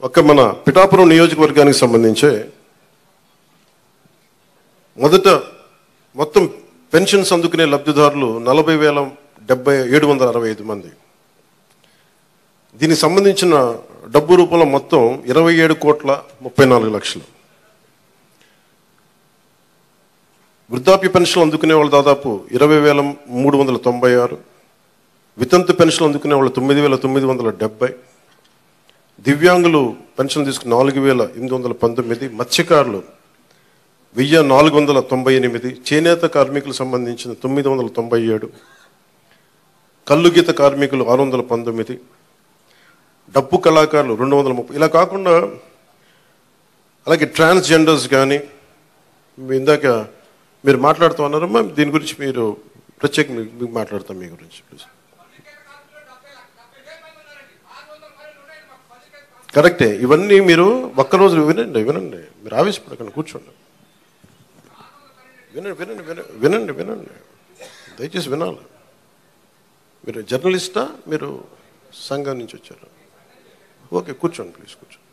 మన పిఠాపురం నియోజకవర్గానికి సంబంధించి మొత్తం పెన్షన్స్ అందుకునే లబ్ధిదారులు 40,765 మంది. దీనికి సంబంధించిన డబ్బు రూపంలో మొత్తం 27,34,00,000. వృద్ధాప్య పెన్షన్లు అందుకునే వాళ్ళు దాదాపు 20,396. వితంతు పెన్షన్లు అందుకునే వాళ్ళు 9,970. దివ్యాంగులు పెన్షన్ తీసుకుని 4,819. మత్స్యకారులు 1,498. చేనేత కార్మికులకు సంబంధించిన 997. కల్లుగీత కార్మికులు 619. డప్పు కళాకారులు 230. ఇలా కాకుండా అలాగే ట్రాన్స్జెండర్స్ కానీ ఇందాక మీరు మాట్లాడుతూ ఉన్నారమ్మా, దీని గురించి మీరు ప్రత్యేకంగా మీకు మాట్లాడతాం మీ గురించి ప్లీజ్. కరెక్టే, ఇవన్నీ మీరు ఒక్కరోజు వినండి, మీరు ఆవేశపడకండి, కూర్చోండి, వినండి, దయచేసి వినాలి. మీరు జర్నలిస్టా, మీరు సంఘం నుంచి వచ్చారు? ఓకే, కూర్చోండి ప్లీజ్, కూర్చోండి.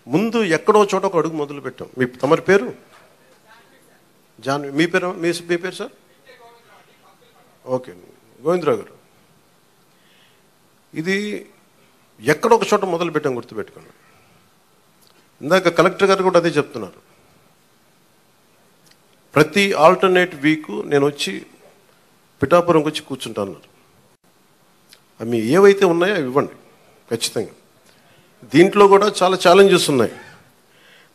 ముందు ఎక్కడో చోట ఒక అడుగు మొదలు పెట్టాం. తమరి పేరు? మీ పేరు సార్? ఓకే, గోవిందరావు గారు. ఇది ఎక్కడో ఒక చోట మొదలు పెట్టాం, గుర్తుపెట్టుకోండి. ఇందాక కలెక్టర్ గారు కూడా అదే చెప్తున్నారు. ప్రతి ఆల్టర్నేట్ వీక్ నేను వచ్చి పిఠాపురంకి వచ్చి కూర్చుంటాను. అవి ఏవైతే ఉన్నాయో అవి ఇవ్వండి ఖచ్చితంగా. దీంట్లో కూడా చాలా ఛాలెంజెస్ ఉన్నాయి.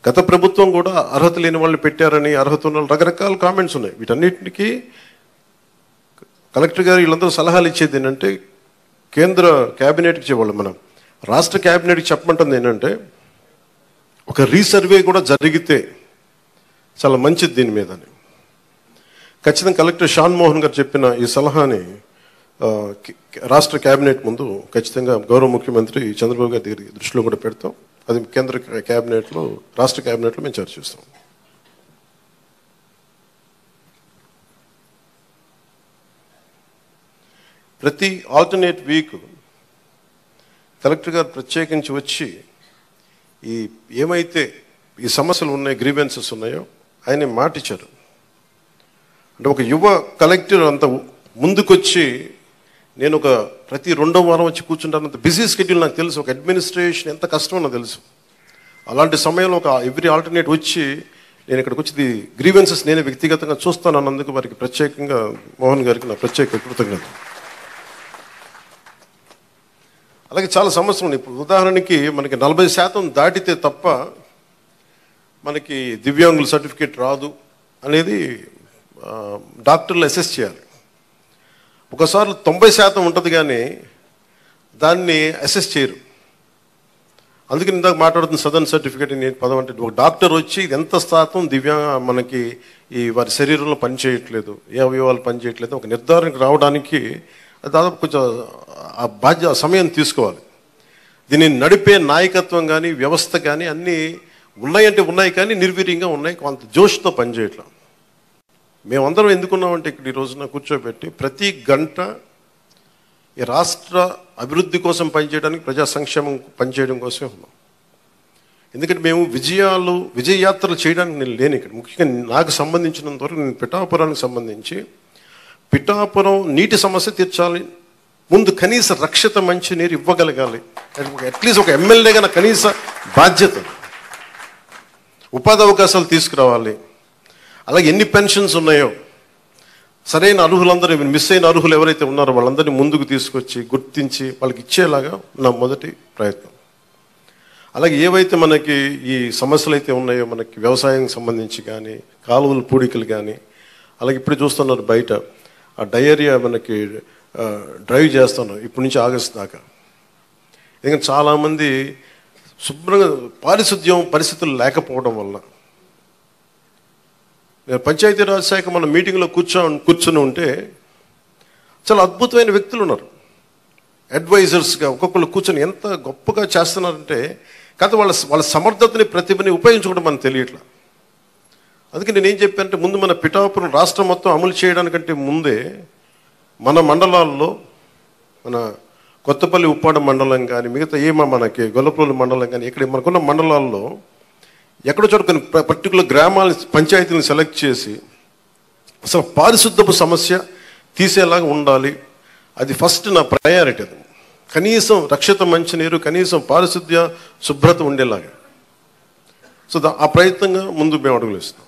గత ప్రభుత్వం కూడా అర్హత లేని వాళ్ళని పెట్టారని, అర్హత ఉన్న రకరకాల కామెంట్స్ ఉన్నాయి. వీటన్నిటికీ కలెక్టర్ గారు వీళ్ళందరూ సలహాలు ఇచ్చేది ఏంటంటే, కేంద్ర క్యాబినెట్కి చెప్పాలి, మనం రాష్ట్ర క్యాబినెట్కి చెప్పమంటుంది ఏంటంటే, ఒక రీసర్వే కూడా జరిగితే చాలా మంచిది దీని మీద అని. ఖచ్చితంగా కలెక్టర్ షాన్ మోహన్ గారు చెప్పిన ఈ సలహాని రాష్ట్ర క్యాబినెట్ ముందు ఖచ్చితంగా గౌరవ ముఖ్యమంత్రి చంద్రబాబు గారి దగ్గర దృష్టిలో కూడా పెడతాం. అది కేంద్ర క్యాబినెట్లో, రాష్ట్ర క్యాబినెట్లో మేము చర్చిస్తాం. ప్రతి ఆల్టర్నేట్ వీక్ కలెక్టర్ గారు ప్రత్యేకించి వచ్చి ఏమైతే ఈ సమస్యలు ఉన్నాయో, గ్రీవెన్సెస్ ఉన్నాయో ఆయన మాట ఇచ్చారు. అంటే ఒక యువ కలెక్టర్ అంత ముందుకొచ్చి, నేను ప్రతి 2వ వారం వచ్చి కూర్చుంటానంత బిజీ షెడ్యూల్ నాకు తెలుసు. ఒక అడ్మినిస్ట్రేషన్ ఎంత కష్టమో నాకు తెలుసు. అలాంటి సమయంలో ఎవ్రీ ఆల్టర్నేట్ వచ్చి నేను ఇక్కడికి వచ్చి గ్రీవెన్సెస్ నేనే వ్యక్తిగతంగా చూస్తాను అన్నందుకు వారికి ప్రత్యేకంగా మోహన్ గారికి నా ప్రత్యేక కృతజ్ఞత. అలాగే చాలా సమస్యలు ఉన్నాయి. ఇప్పుడు ఉదాహరణకి మనకి 40% దాటితే తప్ప మనకి దివ్యాంగుల సర్టిఫికేట్ రాదు అనేది డాక్టర్లు అసెస్ చేయాలి. ఒకసారి 90% ఉంటుంది కానీ దాన్ని అసెస్ చేయరు. అందుకని ఇందాక మాట్లాడుతున్న సదరన్ సర్టిఫికేట్ నేను పదం అంటే, ఒక డాక్టర్ వచ్చి ఎంత శాతం మనకి వారి శరీరంలో పనిచేయట్లేదు, ఏ అవయవాలు పనిచేయట్లేదు ఒక నిర్ధారణకు రావడానికి దాదాపు కొంచెం సమయం తీసుకోవాలి. దీన్ని నడిపే నాయకత్వం కానీ వ్యవస్థ కానీ అన్నీ ఉన్నాయంటే ఉన్నాయి, కానీ నిర్వీర్యంగా ఉన్నాయి, కొంత జోష్తో పనిచేయట్లేదు. మేమందరం ఎందుకున్నామంటే ఇక్కడ ఈ రోజున కూర్చోబెట్టి ప్రతి గంట ఈ రాష్ట్ర అభివృద్ధి కోసం పనిచేయడానికి, ప్రజా సంక్షేమం పనిచేయడం కోసమే ఉన్నాం. ఎందుకంటే మేము విజయయాత్రలు చేయడానికి నేను లేను ఇక్కడ. ముఖ్యంగా నాకు సంబంధించినంత వరకు నేను పిఠాపురానికి సంబంధించి పిఠాపురం నీటి సమస్య తీర్చాలి, ముందు కనీస రక్షిత మంచినీరు ఇవ్వగలగాలి, అట్లీస్ట్ ఒక ఎమ్మెల్యేగా నా కనీస బాధ్యత. ఉపాధి అవకాశాలు తీసుకురావాలి. అలాగే ఎన్ని పెన్షన్స్ ఉన్నాయో సరైన అర్హులందరూ, మిస్ అయిన అర్హులు ఎవరైతే ఉన్నారో వాళ్ళందరినీ ముందుకు తీసుకొచ్చి గుర్తించి వాళ్ళకి ఇచ్చేలాగా నా మొదటి ప్రయత్నం. అలాగే ఏవైతే మనకి ఈ సమస్యలు అయితే ఉన్నాయో, మనకి వ్యవసాయం సంబంధించి కానీ, కాలువల పూడికలు కానీ, అలాగే ఇప్పుడు చూస్తున్నారు బయట ఆ డయేరియా మనకి డ్రైవ్ చేస్తున్నాం ఇప్పటి నుంచి ఆగస్టు దాకా. ఎందుకంటే చాలామంది శుభ్రంగా పారిశుద్ధ్యం పరిస్థితులు లేకపోవడం వల్ల. నేను పంచాయతీరాజ్ శాఖ మన మీటింగ్లో కూర్చొని ఉంటే చాలా అద్భుతమైన వ్యక్తులు ఉన్నారు, అడ్వైజర్స్గా ఒక్కొక్కరు కూర్చొని ఎంత గొప్పగా చేస్తున్నారంటే, కాదు వాళ్ళ సమర్థతని ప్రతిభని ఉపయోగించుకోవడం మనకు తెలియట్లా. అందుకే నేనేం చెప్పానంటే, ముందు మన పిఠాపురం రాష్ట్రం మొత్తం అమలు చేయడానికంటే ముందే మన మండలాల్లో, మన కొత్తపల్లి ఉప్పాడ మండలం కానీ మిగతా మనకి గొల్లపల్లి మండలం కానీ ఇక్కడ మనకున్న మండలాల్లో ఎక్కడో చోట కొన్ని పర్టికులర్ గ్రామాల పంచాయతీలను సెలెక్ట్ చేసి అసలు పారిశుద్ధపు సమస్య తీసేలాగా ఉండాలి. అది ఫస్ట్ నా ప్రయారిటీ. అది కనీసం రక్షిత మంచినీరు, కనీసం పారిశుద్ధ్య శుభ్రత ఉండేలాగా. సో ఆ ప్రయత్నంగా ముందు మేము అడుగులు ఇస్తాం.